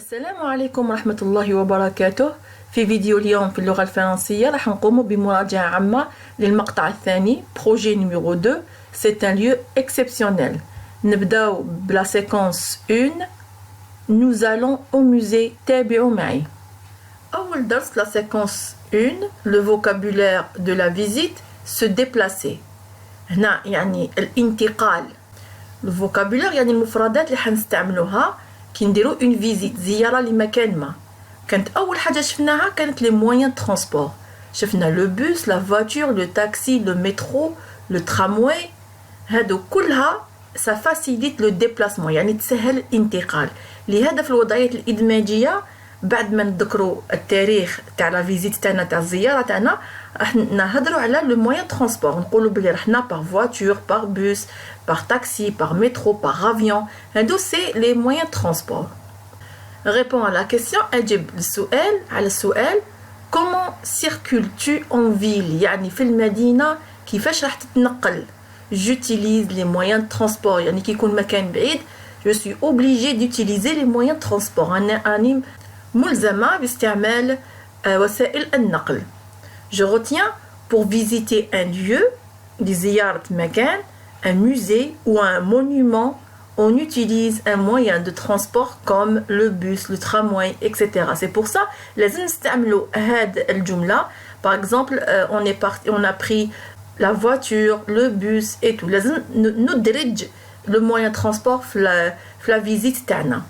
السلام عليكم ورحمة الله وبركاته. في فيديو اليوم في اللغة الفرنسية راح نقوم بمراجعة عامة للمقطع الثاني projet numéro 2 c'est un lieu exceptionnel. نبداو بلا séquence 1 nous allons au musée تابعوا معي. أول درس la séquence 1 le vocabulaire de la visite se déplacer. هنا يعني الانتقال. le vocabulaire يعني المفردات اللي حنستعملوها كي نديرو اون فيزيت زياره لمكان ما. كانت اول حاجه شفناها كانت لي مويان ترونسبور. شفنا لو بوس لا فواتور لو تاكسي لو مترو لو ترامواي. هادو كلها سا فاسيليت لو ديبلاسمون يعني تسهل الانتقال. لهذا في الوضعيات الادماجيه بعد ما نذكروا التاريخ تاع لا فيزيت تاعنا تاع الزياره تاعنا راح نهضروا على لو مويان ترونسبور. نقولوا بلي رحنا باغ فواتور باغ بوس par taxi, par métro, par avion. C'est les moyens de transport. Réponds à la question. Comment circules-tu en ville? يعني في المدينة كيفاش راح تتنقل? J'utilise les moyens de transport. يعني كي يكون مكان بعيد je suis obligée d'utiliser les moyens de transport. أنا ملزمة باستعمال وسائل النقل. Je retiens pour visiter un lieu لزيارة مكان un musée ou un monument, on utilise un moyen de transport comme le bus, le tramway, etc. C'est pour ça, لازم نستعملوا هاد الجملة. Par exemple, on a pris la voiture, le bus et tout. لازم ندرج le moyen de transport في la visite تاعنا.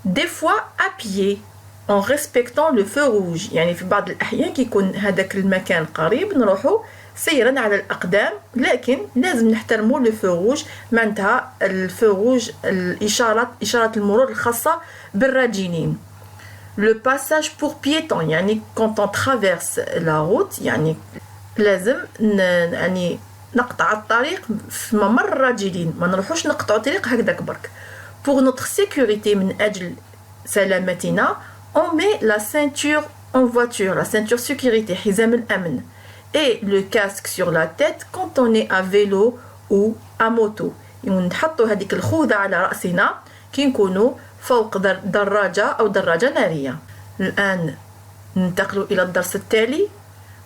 Des fois à pied, en respectant le feu rouge. يعني في بعض الأحيان كي يكون هذاك المكان قريب نروحوا سيرا على الأقدام لكن لازم نحترموا لو فو روج. معناتها الفو روج إشارة المرور الخاصة بالراجلين. لو باساج بور بيتون يعني كونت اون ترافيرس لا روت يعني لازم يعني نقطع الطريق في ممر الراجلين ما نروحوش نقطعوا طريق هكذاك برك. بور نوتر سيكوريتي من أجل سلامتنا on met la ceinture en voiture la ceinture sécurité حزام الأمن et le casque sur la tête quand on est à vélo ou à moto. ونحطوا هذيك الخوذة على رأسنا كي نكونوا فوق دراجة أو دراجة نارية. الآن ننتقل إلى الدرس التالي.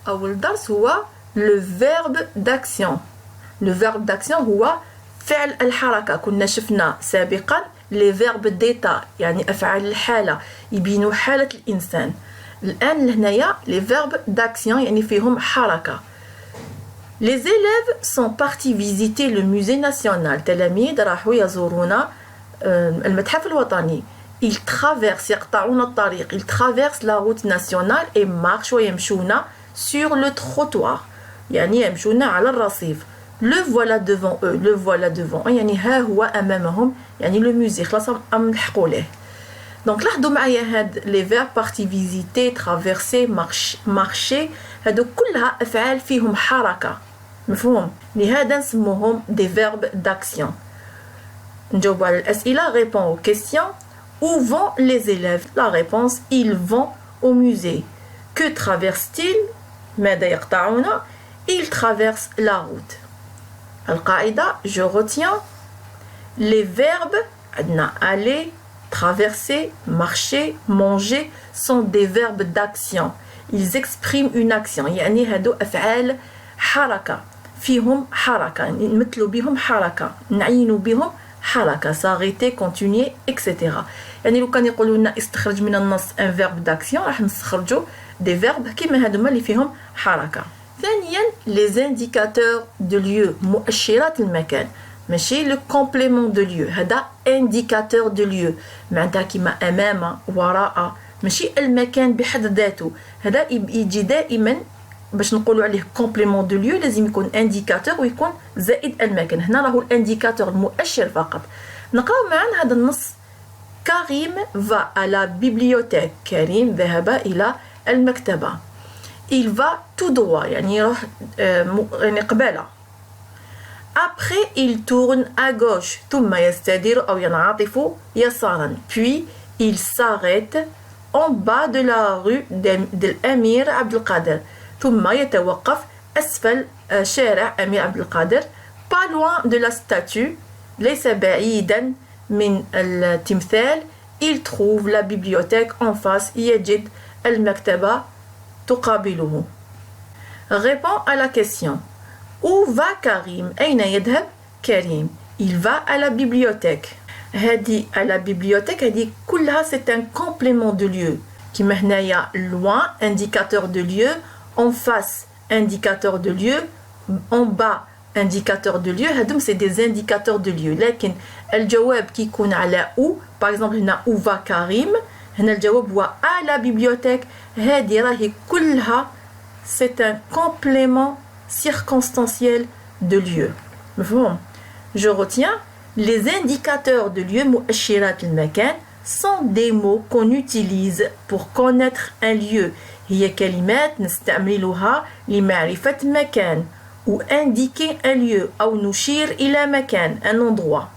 أول درس هو le verbe d'action. le verbe d'action هو فعل الحركة. كنا شفنا سابقا les verbes d'état يعني أفعال الحالة يبينوا حالة الإنسان. الآن لهنايا les verbes d'action يعني فيهم حركة. Les élèves sont partis visiter le musée national. تلاميذ راحوا يزورون المتحف الوطني. Ils traversent يقطعون الطريق. Ils traversent la route nationale et marchent ويمشون sur le trottoir يعني يمشون على الرصيف. Le voilà devant eux. Le voilà devant eux يعني ها هو أمامهم يعني le musée خلاص لحقوا له. Donc لاحظوا معايا هاد les verbes partir visiter traverser marcher هادو كلها أفعال فيهم حركة. مفهوم؟ لهذا نسموهم des verbes d'action. نجاوب على الأسئلة. Réponds aux questions. Où vont les élèves? La réponse ils vont au musée. Que traversent-ils? ماذا يقطعون? Ils traversent la route. القاعدة je retiens les verbes عندنا aller traverser, marcher, manger sont des verbes d'action. Ils expriment une action. يعني هادو أفعال حركة فيهم حركة نمثلوا بهم حركة نعينوا بهم حركة s'arrêter, continuer, etc. يعني لو كان يقولوا لنا استخرج من النص un verbe d'action راح نستخرجوا des verbes كيما هادوما اللي فيهم حركة. ثانيا les indicateurs de lieu مؤشرات المكان ماشي لو كومبليمون دو ليو. هذا انديكاتور دو ليو معناتها كيما امام وراء ماشي المكان بحد ذاته. هذا يجي دائما باش نقولوا عليه كومبليمون دو ليو لازم يكون انديكاتور ويكون زائد المكان. هنا راهو الانديكاتور المؤشر فقط. نقراو معا هذا النص. كريم va à la bibliothèque. كريم ذهب الى المكتبه. il va tout droit يعني يروح يعني قباله. Après, il tourne à gauche. ثم يستدير أو ينعطف يسارا. Puis, il s'arrête en bas de la rue d'Amir عبد القادر. ثم يتوقف أسفل شارع أمير عبد القادر. Pas loin de la statue. ليس بعيدا من التمثال. il trouve la bibliothèque en face. يجد المكتبة تقابله. Réponds à la question. Où va Karim? أين يذهب كريم? Il va à la bibliothèque. هذه à la bibliothèque هذه كلها c'est un complément de lieu. كيما هنايا loin indicateur de lieu, en face indicateur de lieu, en bas indicateur de lieu. هادوم c'est des indicateurs de lieu. لكن الجواب كي يكون على où, par exemple هنا où va Karim, هنا الجواب هو à la bibliothèque. هذه راهي كلها c'est un complément circonstanciel de lieu. مفهوم؟ Je retiens les indicateurs de lieu مؤشرات المكان sont des mots qu'on utilise pour connaître un lieu. هي كلمات نستعملها لمعرفة مكان ou indiquer un lieu أو نشير إلى مكان un endroit.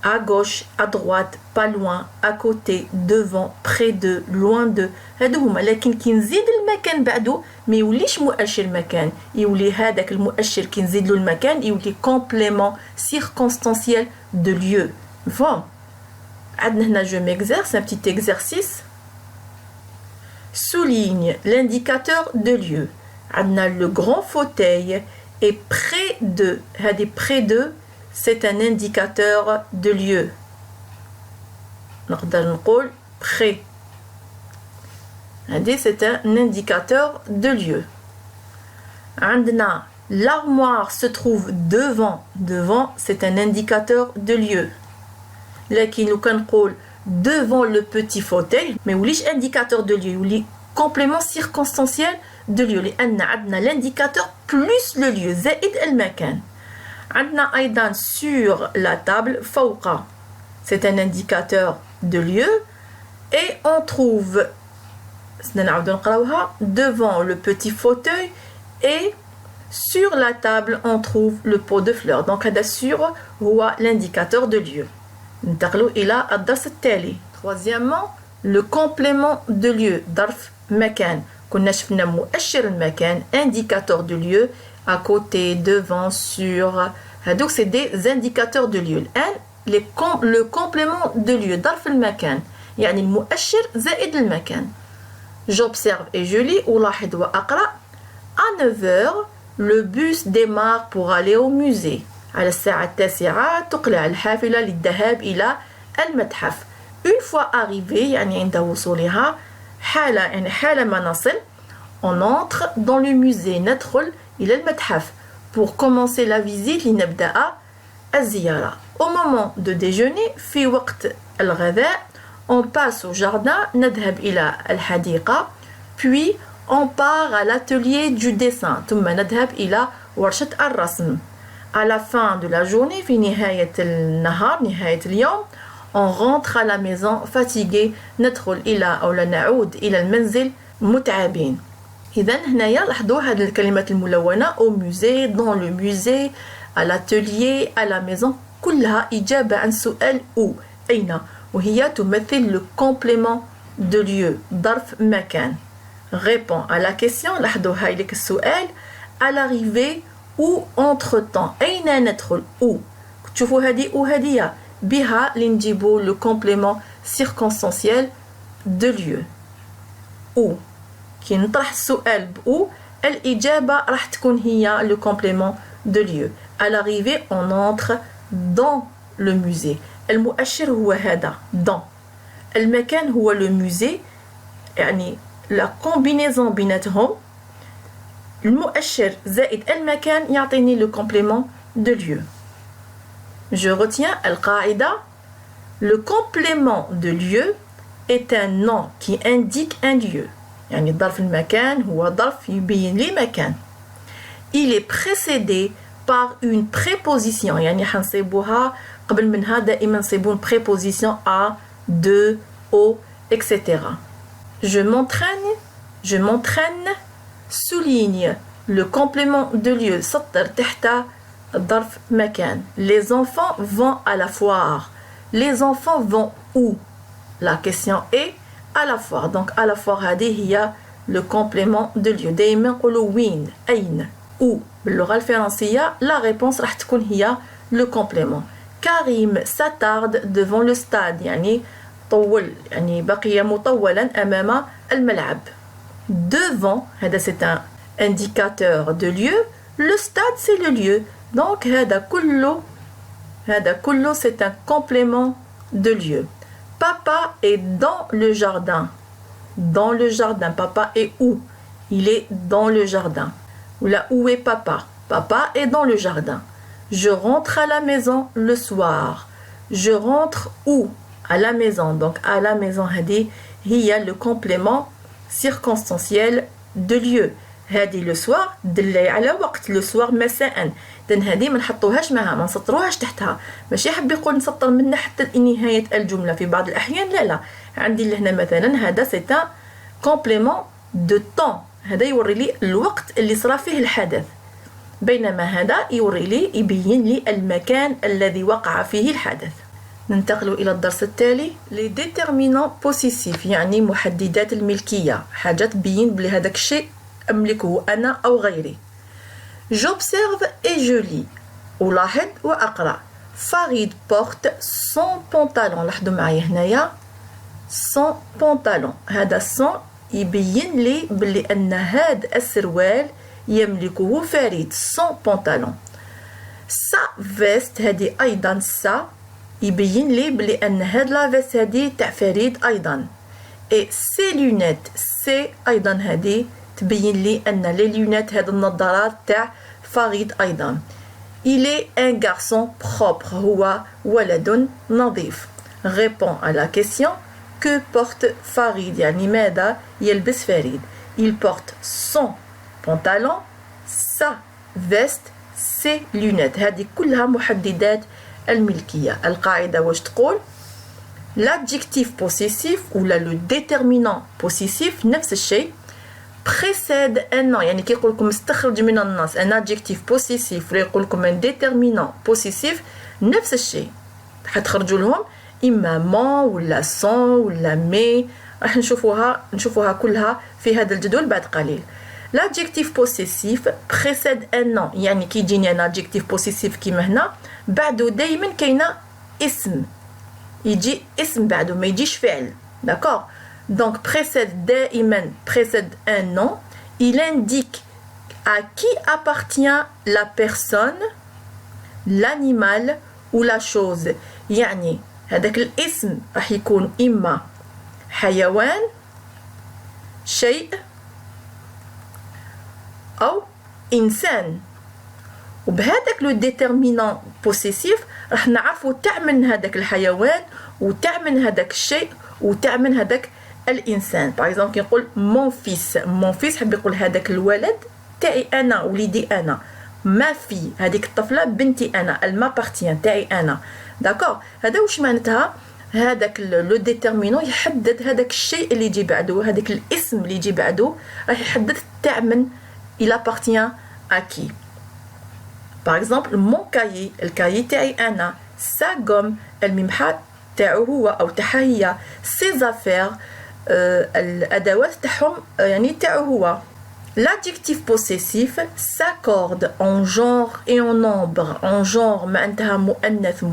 À gauche, à droite, pas loin, à côté, devant, près de, loin de. هادو هما. لكن كي نزيد المكان بعدو ما يوليش مؤشر مكان، يولي هذاك المؤشر كي نزيد له المكان يولي complément circonstanciel de lieu. مفهوم؟ عندنا هنا je m'exerce un petit exercice. Souligne l'indicateur de lieu. عندنا le grand fauteuil est près de. هذه près de c'est un indicateur de lieu. نقدر نقول près. هذه c'est un indicateur de lieu. عندنا l'armoire se trouve devant. Devant c'est un indicateur de lieu. لكن لو كنقول devant le petit fauteuil ما يوليش indicateur de lieu، يولي complément circonstanciel de lieu لأن عندنا l'indicateur plus le lieu زائد المكان. عندنا أيضا sur la table فوق c'est un indicateur de lieu et on trouve devant le petit fauteuil et sur la table on trouve le pot de fleurs. Donc هذا sur هو l'indicateur de lieu. ننتقلوا إلى الدرس التالي. Troisièmement, le complément de lieu ظرف مكان. كنا شفنا مؤشر المكان indicateur de lieu à côté, devant, sur. Donc c'est des indicateurs de lieu. Le complément de lieu ظرف المكان يعني المؤشر زائد المكان. J'observe et je lis ألاحظ وأقرأ. À 9h, le bus démarre pour aller au musée. على الساعة 9 تقلع الحافلة للذهاب إلى المتحف. Une fois arrivé يعني عند وصولها حالة يعني حالما نصل on entre dans le musée ندخل إلى المتحف. Pour commencer la visite لنبدأ الزيارة. Au moment de déjeuner في وقت الغذاء on passe au jardin نذهب إلى الحديقة. Puis on part à l'atelier du dessin ثم نذهب إلى ورشة الرسم. À la fin de la journée في نهاية النهار نهاية اليوم on rentre à la maison fatigué ندخل إلى أو نعود إلى المنزل متعبين. إذا هنايا لاحظوا هذه الكلمات الملونة au musée, dans le musée, à l'atelier, à la maison كلها إجابة عن سؤال où أين وهي تمثل le complément de lieu ظرف مكان. Réponds à la question. لاحظوا هاي لك السؤال à l'arrivée ou entre temps أين ندخل où. تشوفوا هذه وهذه بها لنجيبوا le complément circonstanciel de lieu où. كي نطرح السؤال بأو الإجابة راح تكون هي le complément de lieu. À l'arrivée on entre dans le musée. المؤشر هو هذا dans. المكان هو le musée يعني la combinaison بيناتهم المؤشر زائد المكان يعطيني le complément de lieu. Je retiens القاعدة. Le complément de lieu est un nom qui indique un lieu. يعني ظرف المكان هو ظرف يبين لي مكان. Il est précédé par une préposition يعني حنصيبوها قبل منها دائما نصيبون préposition à, de, au, etc. Je m'entraîne, souligne le complément de lieu سطر تحت ظرف مكان. Les enfants vont à la foire. Les enfants vont où? La question est à la foire. Donc à la foire هذه هي le complément de lieu. دائما نقولوا وين أين où. باللغة الفرنسية la réponse راح تكون هي le complément. Karim s'attarde devant le stade يعني طول يعني بقي مطولا أمام الملعب. Devant هذا c'est un indicateur de lieu. Le stade c'est le lieu. Donc هذا كله c'est un complément de lieu. Papa est dans le jardin. Dans le jardin. Papa est où? Il est dans le jardin. Ou là, où est papa? Papa est dans le jardin. Je rentre à la maison le soir. Je rentre où? À la maison. Donc à la maison هذه هي le complément circonstanciel de lieu. هذه le soir دلي على وقت le soir مساء. إذن هذه ما نحطوهاش معها، ما نسطروهاش تحتها. ماشي حاب يقول نسطر منها حتى نهاية الجملة في بعض الأحيان. لا عندي لهنا مثلا هذا c'est un complément de temps. هذا يوري لي الوقت اللي صرا فيه الحدث، بينما هذا يوري لي يبين لي المكان الذي وقع فيه الحدث. ننتقل إلى الدرس التالي. les déterminants possessifs يعني محددات الملكية، حاجة تبين بلي هذاك الشيء أملكه أنا أو غيري. j'observe et je lis. ألاحظ وأقرأ. فريد porte son pantalon. لاحظوا معايا هنايا son pantalon. هذا son يبين لي بلي أن هذا السروال يملكه فريد. son pantalon. sa veste هذه أيضا sa يبين لي بلي أن هاد لا فيست هذه تاع فريد أيضا. et ses lunettes سي أيضا هذه تبين لي أن لي لونيت هاد النظارات تاع فريد أيضا. il est un garçon propre. هو ولد نظيف. répond à la question que porte فريد يعني ماذا يلبس فريد. il porte son pantalon, sa veste, ses lunettes. هذه كلها محددات الملكية. القاعدة واش تقول؟ l'adjectif possessif ولا le déterminant possessif نفس الشيء précède un nom. يعني كي يقول لكم استخرج من النص un adjectif possessif ولا يقول لكم un déterminant possessif نفس الشيء حتخرجوا لهم إما mon ولا son ولا mais. راح نشوفوها كلها في هذا الجدول بعد قليل. l'adjectif possessif précède un nom يعني كي يجيني أنا adjectif possessif كيما هنا بعده دايما كاينه اسم، يجي اسم بعده ما يجيش فعل. d'accord. donc précède دائما précède un nom. il indique à qui appartient la personne, l'animal ou la chose. يعني هذاك الاسم راح يكون إما حيوان، شيء، أو إنسان. وبهذاك لو ديترمينون بوسيسيف راح نعرفوا تاع من هذاك الحيوان وتاع من هذاك الشيء وتاع من هذاك الانسان. باغ اكزومبل كيقول مون فيس حب يقول هذاك الولد تاعي انا وليدي انا. ما في هذيك الطفله بنتي انا المابارتيان تاعي انا. داكور. هذا واش معناتها؟ هذاك لو ديترمينون يحدد هذاك الشيء اللي يجي بعده، هذاك الاسم اللي يجي بعده راح يحدد تاع من il appartient à qui. Par exemple mon cahier الكايي تاعي أنا. sa gomme الممحى تاعو هو أو تاعها هي. ses affaires الأدوات تاعهم يعني تاعو هو. l'adjectif possessif s'accorde en genre et en nombre. en genre معناتها مؤنث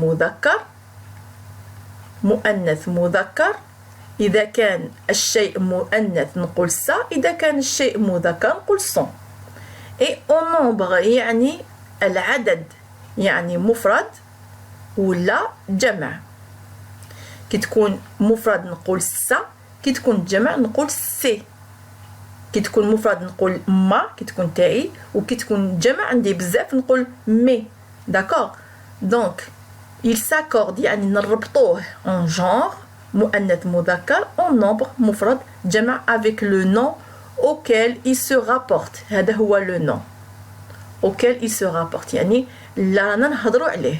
مذكر. إذا كان الشيء مؤنث نقول ça. إذا كان الشيء مذكر نقول son. et en nombre يعني العدد يعني مفرد ولا جمع. كي تكون مفرد نقول سا، كي تكون جمع نقول سي. كي تكون مفرد نقول ما كي تكون تاعي، وكي تكون جمع عندي بزاف نقول مي. داكور. دونك il s'accorde يعني نربطوه en genre مؤنث مذكر en nombre مفرد جمع avec le nom auquel il se rapporte. هذا هو le nom auquel il se rapporte يعني اللي رانا نهضروا عليه.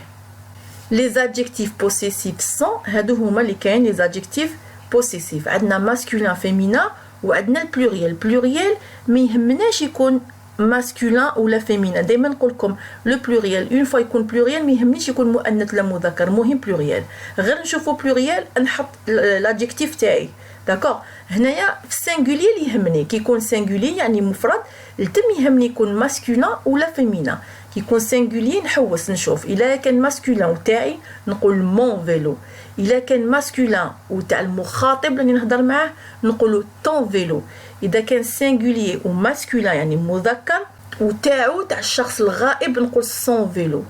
les adjectifs possessifs sont هادو هما اللي كاين les adjectifs possessifs. عندنا masculin féminin وعندنا البلوريال ما يهمناش يكون masculin ولا féminin. دائما نقول لكم لو بلوريال اون فوا يكون بلوريال ما يهمنيش يكون مؤنث ولا مذكر، مهم بلوريال. غير نشوفوا بلوريال نحط l'adjectif تاعي. داكور. هنايا في سينغولي اللي يهمني كي يكون سينغولي يعني مفرد التم يهمني يكون ماسكولين ولا فيمينا. كي يكون سينغولي نحوس نشوف الا كان ماسكولين وتاعي نقول مون فيلو، إلا كان ماسكولين وتاع المخاطب اللي نهضر معاه نقولوا طون فيلو. إذا كان سينغوليي وماسكولين يعني مذكر وتاعو تاع الشخص الغائب نقول سون فيلو.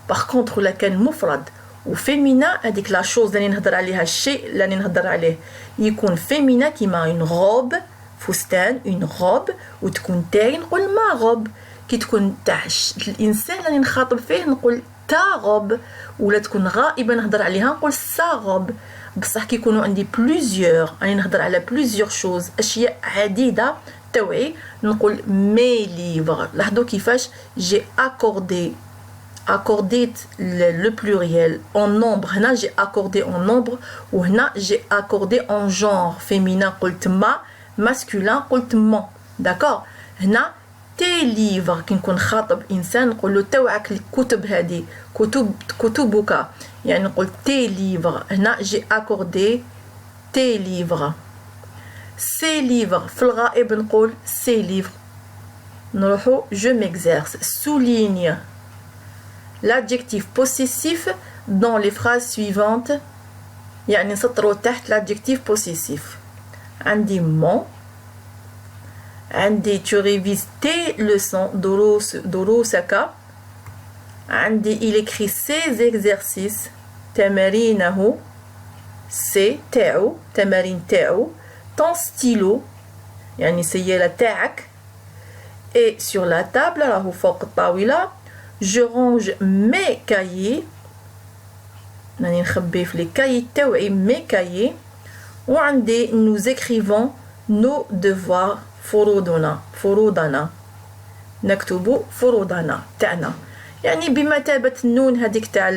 باغ كونطخ إلا كان مفرد وفيمينا هذيك لا شوز اللي نهضر عليها الشيء اللي نهضر عليه يكون فيمينا كيما اون غوب فستان اون غوب وتكون تاعي نقول ما غوب. كي تكون تاع الانسان اللي نخاطب فيه نقول تا غوب ولا تكون غائبه نهضر عليها نقول سا غوب. بصح كي يكونوا عندي بلوزيور راني نهضر على بلوزيور شوز اشياء عديده توعي نقول مي ليفر. لاحظوا كيفاش جي accordé le pluriel en nombre. هنا j'ai accordé en nombre وهنا j'ai accordé en genre féminin قلت ما masculin قلت mon. d'accord. هنا تي ليفر كي نكون خاطب انسان نقول له توعك الكتب هذه كتبك يعني نقول تي ليفر. هنا j'ai accordé تي ليفر. سي ليفر في الغائب نقول سي ليفر. نروحو je m'exerce. souligne l'adjectif possessif dans les phrases suivantes. يعني نسطرو تحت l'adjectif possessif. عندي mon عندي tu révises tes leçons دروسك. عندي il écrit ses exercices تمارينه سي تاعو تمارين تاعو. ton stylo يعني سيالة تاعك. et sur la table راهو فوق الطاولة je range mes cahiers راني نخبي في لي كايي تاوعي mes cahiers. وعندي nous écrivons nos devoirs فروضنا نكتب فروضنا تاعنا يعني بمثابة النون هذيك تاع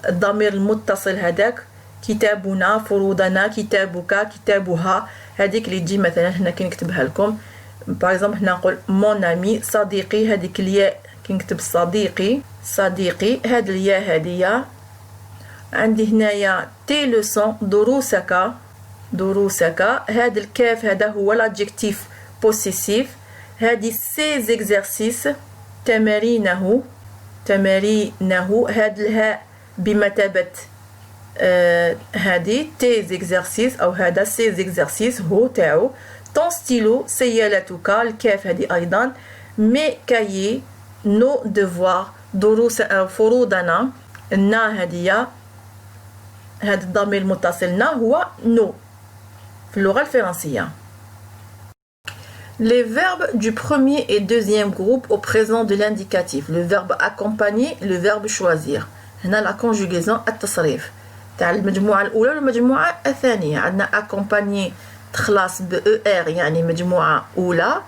الضمير المتصل هذاك كتابنا فروضنا كتابك كتابها هذيك اللي تجي مثلا هنا كي نكتبها لكم باغ اكزومبل هنا نقول مون امي صديقي هذيك الياء كي نكتب صديقي هاد الياء هادية. عندي هنايا تي لوسون دروسك هاد الكاف هذا هو l'adjectif possessif. هادي سي زيكزارسيس تمارينه هاد الهاء بمثابة هادي تي زيكزارسيس او هذا سي زيكزارسيس هو تاعو. طون ستيلو سيالتك الكاف هادي ايضا. مي كايي نو ديفوار دروس فروضنا. النا هادية هاد الضمير المتصل نا هو نو في اللغة الفرنسية. Les verbes du premier et deuxième groupe au présent de l'indicatif. Le verbe accompagner, le verbe choisir. هنا la conjugaison التصريف تاع المجموعة الأولى والمجموعة الثانية. عندنا accompagner تخلص ب ER يعني مجموعة أولى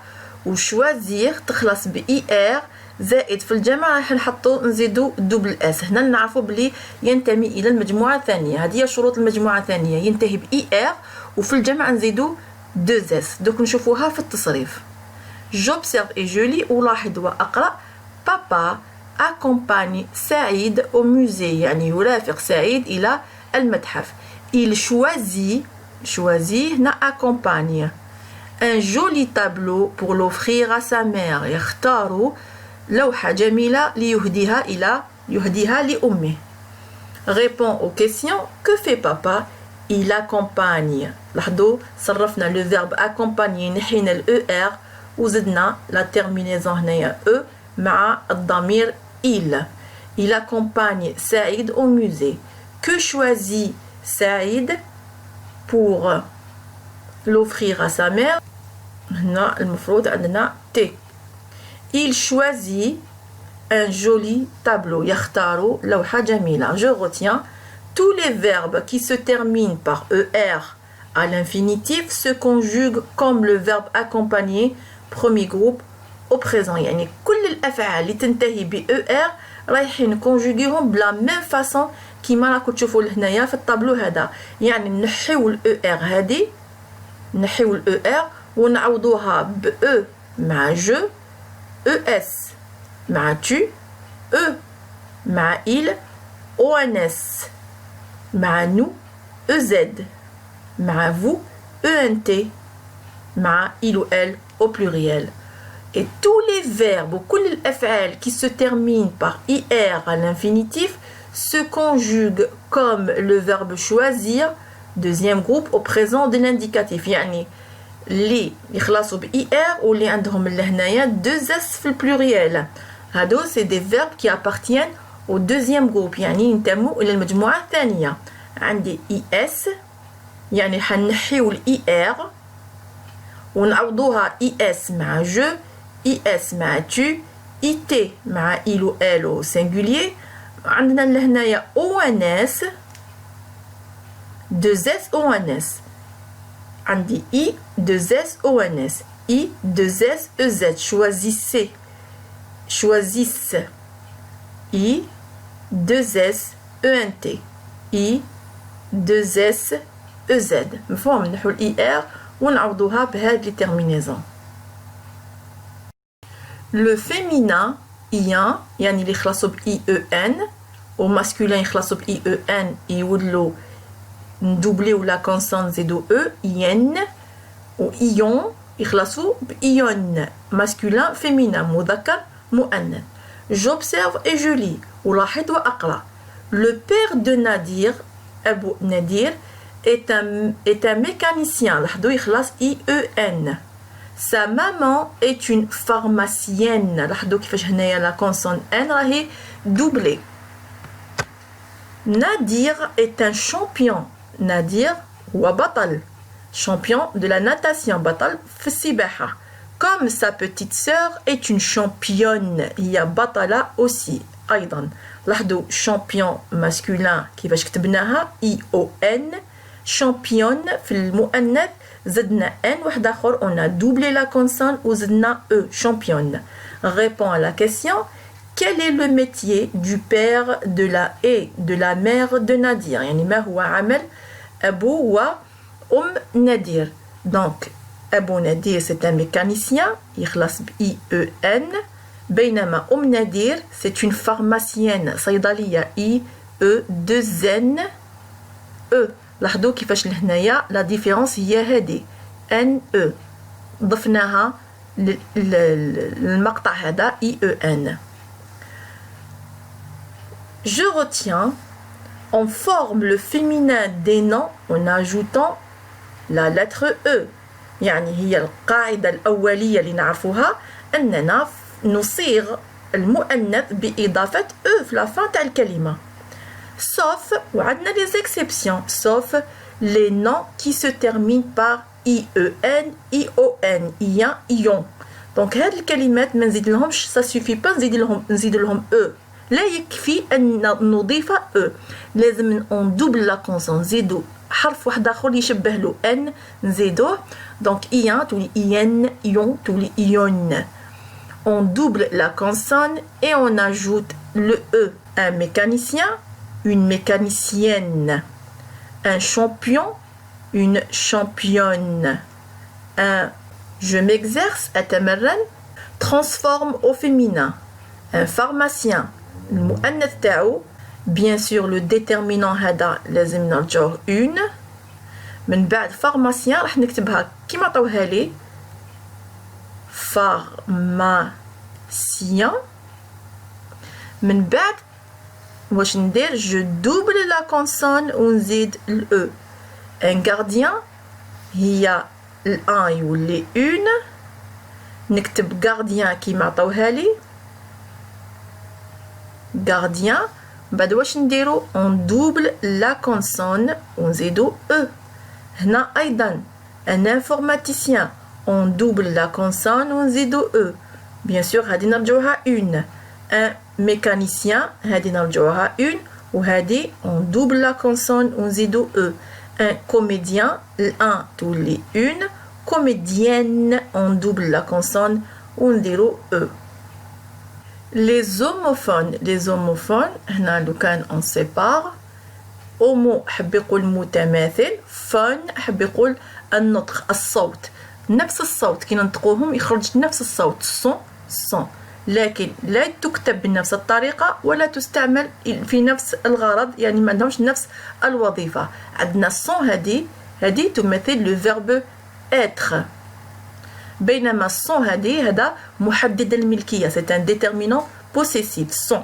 وشوازير تخلص ب ER زائد في الجمع راح نحطو نزيدو دوبل اس. هنا نعرفو بلي ينتمي الى المجموعه الثانيه. هذه هي شروط المجموعه الثانيه ينتهي ب اي ار وفي الجمع نزيدو 2 اس. دوك نشوفوها في التصريف. j'observe et je lis ألاحظ وأقرأ. بابا accompagne سعيد au musée يعني يرافق سعيد إلى المتحف. il choisit هنا accompagne un joli tableau pour l'offrir à sa mère. يختار لوحة جميلة ليهديها لأمه. répond aux questions. que fait papa? il accompagne. لاحظوا صرفنا le verbe accompagner نحينا ال ER وزدنا la terminaison هنايا E مع الضمير il accompagne سعيد au musée. que choisit سعيد pour l'offrir à sa mère. هنا المفروض عندنا T. il choisit un joli tableau. يختار لوحة جميلة. je retiens tous les verbes qui se terminent par ER à l'infinitif se conjuguent comme le verbe accompagner premier groupe au présent. يعني كل الأفعال اللي تنتهي ب ER رايحين نكونجوغيهم بلا ميم فاصون كيما راكم تشوفوا هنايا في الطابلو هذا. يعني نحيو ال ER هذه نحيو ال ER ونعوضوها ب E مع je ES مع tu E مع il ONS مع nous EZ مع vous ENT مع il ou elle au pluriel. Et tous les verbes ou كل الأفعال qui se terminent par IR à l'infinitif se conjugue comme le verbe choisir, deuxième groupe, au présent de l'indicatif. يعني اللي يخلصوا ب IR واللي عندهم لهنايا deux S في البلوريال. هادو c'est des verbes qui appartiennent au deuxième groupe يعني ينتموا إلى المجموعة الثانية. عندي IS يعني حنحيو ال IR ونعوضوها IS مع je, IS مع tu, IT مع il ou elle au singulier. عندنا لهنايا ONS deux S ONS. عندي I deux S ONS, I deux S EZ. choisissez, choisissent, I deux S ENT, I deux S EZ. مفهوم نحو ال IR ونعوضوها بهاد les terminaisons. Le féminin ien يعني اللي يخلصوا ب IEN au masculin يخلصوا ب IEN يولوا ندوبليو لا كونسون نزيدو E ين و ion يخلصوا ب ion masculin féminin مذكر مؤنث. J'observe et je lis ولاحظ وأقرأ. Le père de Nadir أبو نادير est un mécanicien لاحظوا يخلص IEN. Sa maman est une pharmacienne. لاحظوا كيفاش هنايا لا كونسون N راهي doublée. Nadir est un champion. Nadir هو بطل. Champion de la natation. بطل في السباحة. Comme sa petite sœur est une championne. هي بطلة aussi. أيضا لاحظوا champion masculin كيفاش كتبناها ION. championne في المؤنث زدنا N واحد آخر. On a doublé la consonne وزدنا E. championne. Répond à la question. Quel est le métier du père de la et de la mère de Nadir يعني ما هو عمل أبو وأم نادر. Donc أبو نادر c'est un mécanicien يخلص ب IEN. بينما أم نادر c'est une pharmacienne صيدلية IE2N E. لاحظوا كيفاش لهنايا لا ديفيرونس هي هذه NE ضفناها للمقطع هذا IEN. Je retiens, on forme le féminin des noms en ajoutant la lettre E. يعني هي القاعدة الأولية اللي نعرفوها أننا نصيغ المؤنث بإضافة E في la fin تاع الكلمة. Sauf, وعندنا les exceptions, sauf les noms qui se terminent par IEN, ION, IAN, ION. Donc هاد الكلمات ما نزيد لهمش ça suffit pas نزيد لهم E. لا يكفي أن نضيف E. لازم ندوبل لا كونسون نزيدو حرف واحد آخر يشبه له N نزيدوه. Donc IAN تولي IN, ION تولي ION. On double la consonne et on ajoute le E. Un mécanicien, une mécanicienne. Un champion, une championne. Un je m'exerce, أتمرن, transforme au féminin. Un pharmacien, المؤنث تاعو, bien sûr le déterminant هذا لازم نرجعوه une. من بعد pharmacien راح نكتبها كيما عطوها لي pharmacien. من بعد واش ندير je double la consonne ونزيد ال E. un gardien هي الان يولي une. نكتب gardien كيما عطوها لي gardien. بعد واش نديرو on double la consonne ونزيدو E. هنا أيضا un informaticien on double la consonne ونزيدو E. bien sûr هادي نرجعوها une. un mécanicien هادي نرجعوها une وهادي on double la consonne ونزيدو E. un comédien الان تولي une. comédienne on double la consonne ونديرو E. les homophones هنا لو كان on sépare. homo حب يقول متماثل. phone حب يقول النطق الصوت نفس الصوت كي ننطقوهم يخرج نفس الصوت son لكن لا تكتب بنفس الطريقة ولا تستعمل في نفس الغرض يعني ما عندهمش نفس الوظيفة. عندنا son هذه تمثل le verbe être. بينما الصون هذا محدد الملكية c'est un déterminant possessif. son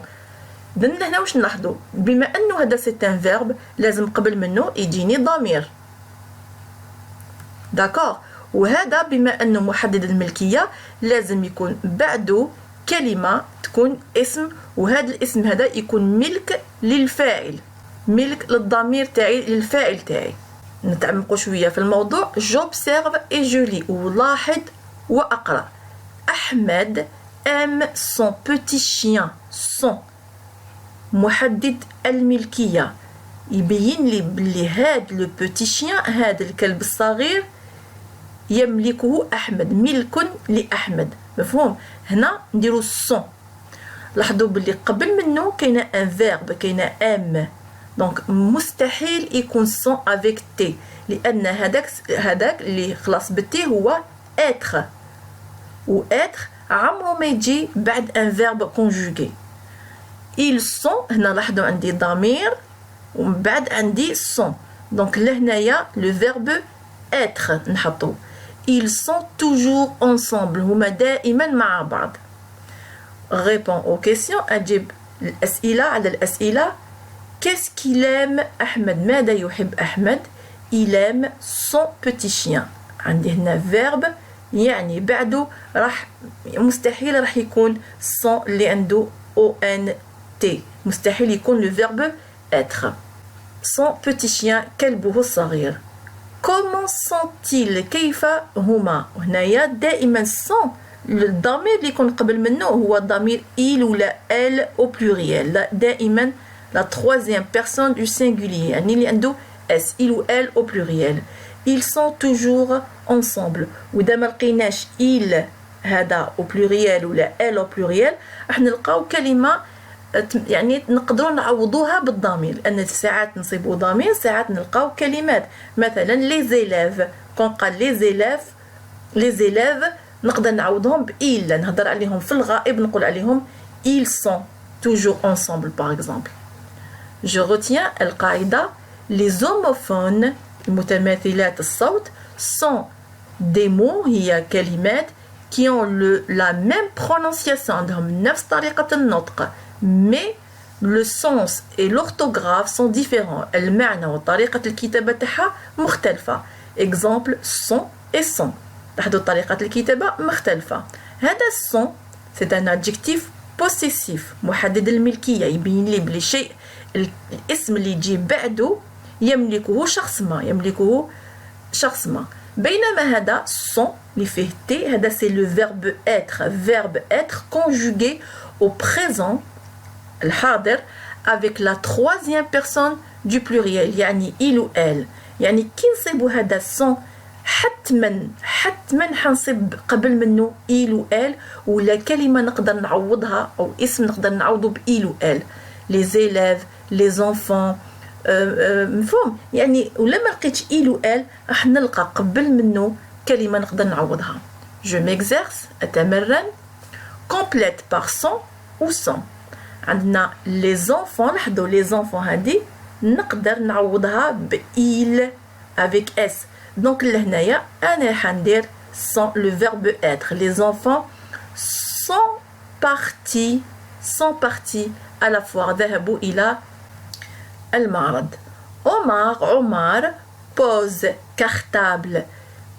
إذن هنا واش نلاحظوا؟ بما أنه هذا سي ان فيرب لازم قبل منه يجيني ضمير. داكوغ. وهذا بما أنه محدد الملكية لازم يكون بعده كلمة تكون اسم، وهذا الاسم هذا يكون ملك للفاعل، ملك للضمير تاعي للفاعل تاعي. نتعمقوا شوية في الموضوع. j'observe et je lis ولاحظ وأقرأ. أحمد aime son petit chien. son محدد الملكية يبين لي بلي هاد لو بوتي شيان، هذا الكلب الصغير يملكه أحمد، ملك لأحمد. مفهوم؟ هنا نديرو سون. لاحظوا بلي قبل منه كاينه ان فيرب، كاينه ام، دونك مستحيل يكون سون افيك تي، لان هذاك اللي خلاص بالتي هو اتر، و اتر عمره ما يجي بعد ان فيرب كونجوغي. ils sont، هنا لاحظوا عندي ضمير ومن بعد عندي sont، دونك لهنايا لو فيرب être نحطو. ils sont toujours ensemble، هما دائما مع بعض. répond aux questions، أجيب الأسئلة على الأسئلة. qu'est-ce qu'il aime أحمد؟ ماذا يحب أحمد؟ il aime son petit chien. عندي هنا verbe يعني بعده مستحيل راح يكون son اللي عنده ONT، مستحيل يكون le verbe être. son petit chien كلبه الصغير. comment sont-ils؟ كيف هما؟ هنايا دائما sont الضمير اللي يكون قبل منه هو الضمير il ولا elle au pluriel، دائما la troisième personne du singulier، يعني اللي عنده s il ou elle au pluriel. ils sont toujours ensemble. وإذا ما لقيناش il هذا au pluriel ولا elle au pluriel راح نلقاو كلمة يعني نقدروا نعوضوها بالضمير، لأن ساعات نصيبوا ضمير، ساعات نلقاو كلمات. مثلا les élèves، كون قال les élèves نقدر نعوضهم بإل، نهضر عليهم في الغائب نقول عليهم ils sont toujours ensemble par exemple. je retiens القاعدة les homophones متماثلات الصوت sont des mots، هي كلمات qui ont la même prononciation، عندهم نفس طريقة النطق، mais le sens et l'orthographe sont différents، المعنى وطريقة الكتابة تاعها مختلفة. exemple sont et sont، لاحظوا طريقة الكتابة مختلفة. هذا sont c'est un adjectif possessif محدد الملكية، يبين لي بلي شيء الاسم اللي يجي بعده يملكه شخص ما. بينما هذا sont اللي فيه تي، هذا c'est le verbe être conjugué au présent الحاضر avec la troisième personne du pluriel، يعني il ou elle. يعني كي نصيبوا هذا sont حتما حنصيب قبل منه il ou elle، ولا كلمة نقدر نعوضها أو اسم نقدر نعوضه ب il ou elle. les élèves les enfants، مفهوم؟ يعني ولما لقيتش il ou elle راح نلقى قبل منه كلمة نقدر نعوضها. je m'exerce أتمرن. complète par sont ou sont. عندنا les enfants، لاحظوا les enfants هذه نقدر نعوضها ب il avec s، دونك لهنايا أنا حندير sont le verbe être. les enfants sont partis à la foire، ذهبوا إلى المعرض. عمر pose cartable.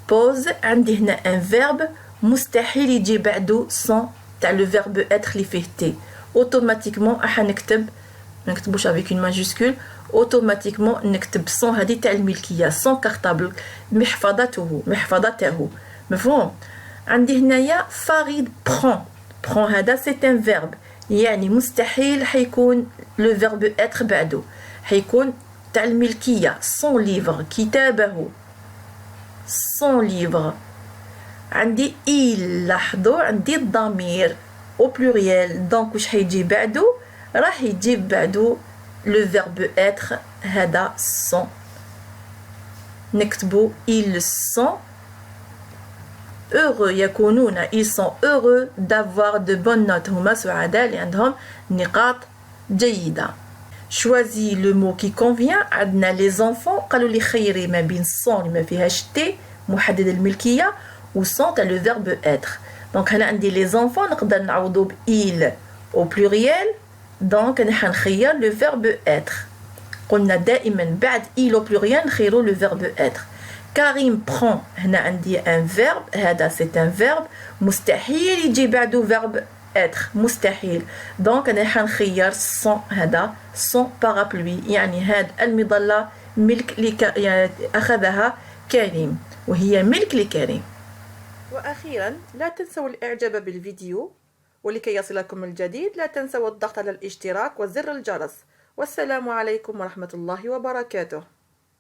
pose عندي هنا un verbe مستحيل يجي بعده sont تاع le verbe être اللي فيه تي. automatiquement راح نكتب، ما نكتبوش avec une majuscule، automatiquement نكتب son هذه تاع الملكية، son cartable محفظته. مفهوم؟ عندي هنايا فريد prend هذا c'est un verbe، يعني مستحيل حيكون le verbe être بعده، حيكون تاع الملكية son livre كتابه son livre. عندي il، لاحظوا عندي الضمير au pluriel، دونك واش حيجي بعده؟ راح يجيب بعده le verbe être هذا sont. نكتبو ils sont heureux، يكونون ils sont heureux d'avoir de bonnes notes، هما سعداء اللي عندهم نقاط جيدة. choisis le mot qui convient. عندنا les enfants، قالوا لي خيري ما بين sont اللي ما فيهاش تي محدد الملكية و sont تاع le verbe être. دونك هنا عندي les enfants نقدر نعوضو ب il au pluriel دونك أنا حنخير لو فيرب être. قلنا دائما بعد il au pluriel نخيرو لو فيرب être. كريم prend. هنا عندي ان verbe. هذا c'est un verbe. مستحيل يجي بعده verbe être. مستحيل. دونك أنا حنخير son. هذا son parapluie. يعني هاد المظلة ملك أخذها كريم وهي ملك لكريم. وأخيرا لا تنسوا الإعجاب بالفيديو، ولكي يصلكم الجديد لا تنسوا الضغط على الاشتراك وزر الجرس. والسلام عليكم ورحمة الله وبركاته.